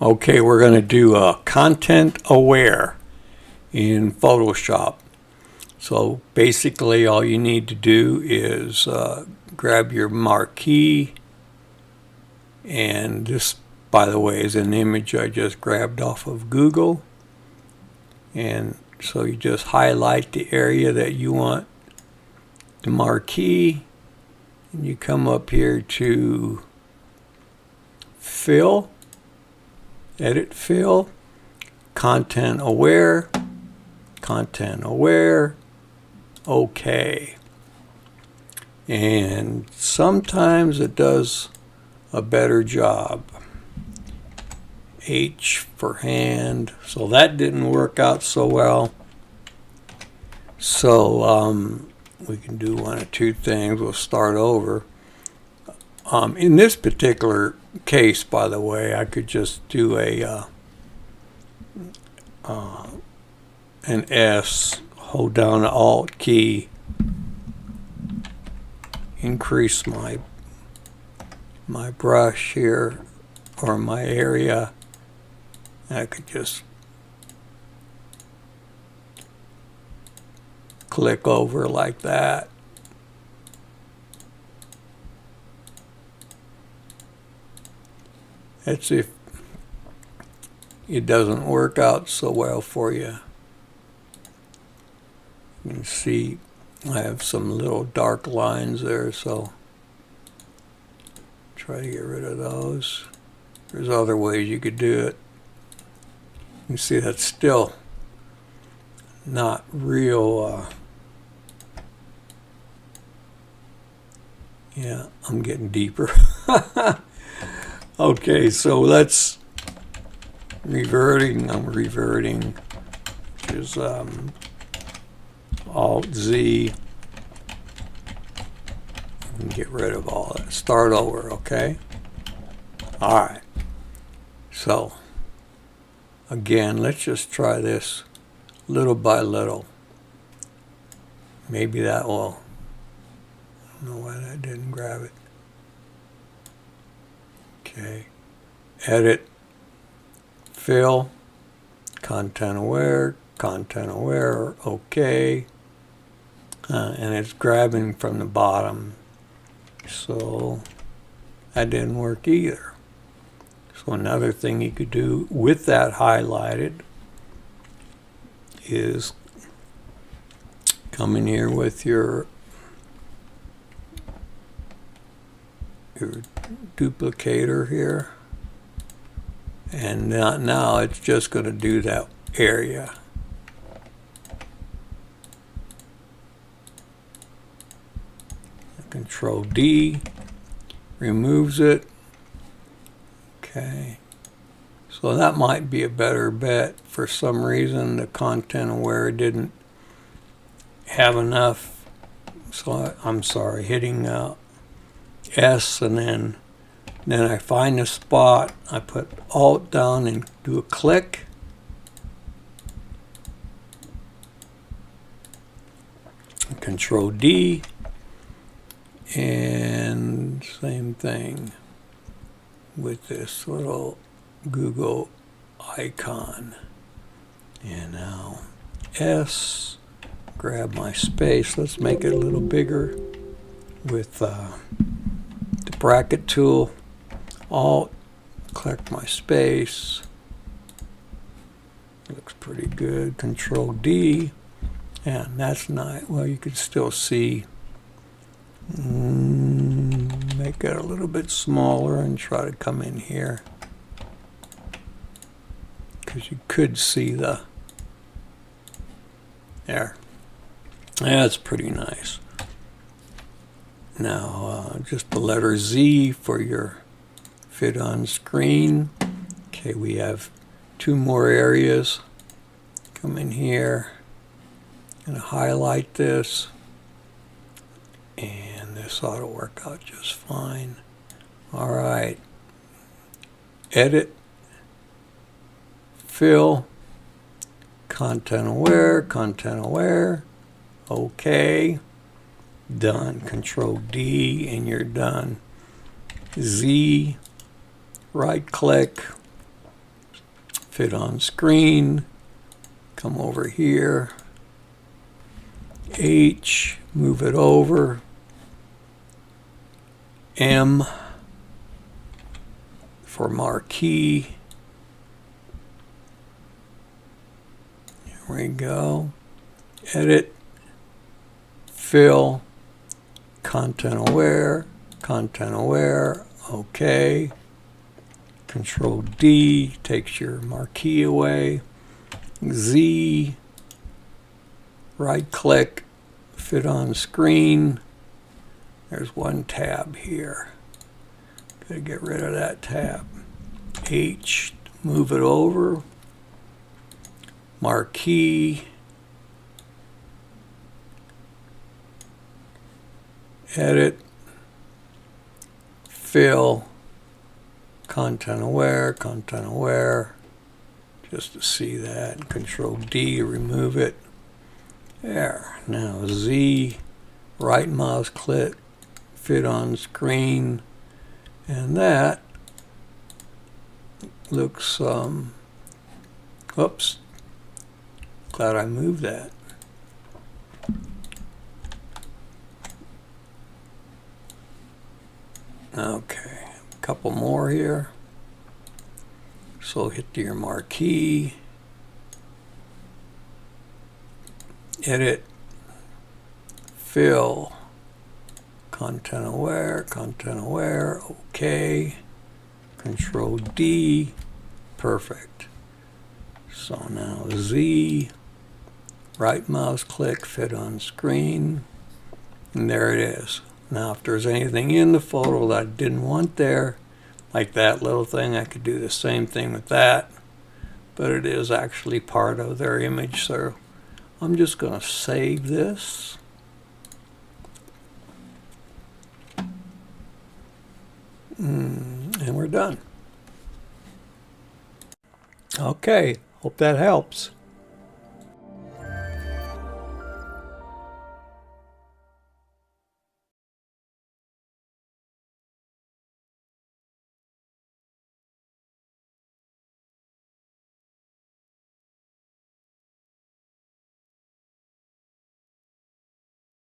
Okay, we're going to do content aware in Photoshop. So basically all you need to do is grab your marquee, and this, by the way, is an image I just grabbed off of Google. And so you just highlight the area that you want the marquee, and you come up here to fill, edit fill, content aware, okay. And sometimes it does a better job. H for hand, so that didn't work out so well. So we can do one of two things. We'll start over. In this particular case, by the way, I could just do an S, hold down the Alt key, increase my brush here, or my area. I could just click over like that. That's if it doesn't work out so well for you. You can see I have some little dark lines there, so try to get rid of those. There's other ways you could do it. You can see that's still not real. Yeah, I'm getting deeper. Okay, so let's reverting. I'm reverting, which is Alt Z, and get rid of all that. Start over, okay? All right. So again, let's just try this little by little. Maybe that will. I don't know why that didn't grab it. Okay. Edit, fill, content aware, okay. And it's grabbing from the bottom. So that didn't work either. So another thing you could do with that highlighted is come in here with your duplicator here, and now it's just going to do that area. Control D removes it. Okay, so that might be a better bet. For some reason the content aware didn't have enough, so I'm sorry, hitting S, and then I find the spot, I put Alt down and do a click. Control D, and same thing with this little Google icon. And now S, grab my space, let's make it a little bigger with the bracket tool. Alt, click my space. Looks pretty good. Control D, and that's not, well, you can still see. Make it a little bit smaller and try to come in here, because you could see the, there. That's pretty nice. Now just the letter Z for your fit on screen. Okay, we have two more areas. Come in here and highlight this, and this ought to work out just fine. All right, edit, fill, content aware, okay. Done. Control D and you're done. Z, right click, fit on screen. Come over here. H, move it over. M for marquee. Here we go. Edit, fill, content aware, okay. Control D takes your marquee away. Z, right click, fit on screen. There's one tab here. Gotta get rid of that tab. H, move it over. Marquee. Edit. Fill. Content aware. Just to see that. Control D, remove it. There. Now Z, right mouse click, fit on screen, and that looks oops, glad I moved that. Okay, a couple more here. So hit your marquee, edit, fill, content aware, okay. Control D, perfect. So now Z, right mouse click, fit on screen, and there it is. Now if there's anything in the photo that I didn't want there, like that little thing, I could do the same thing with that, but it is actually part of their image, so I'm just going to save this. And we're done. Okay, hope that helps.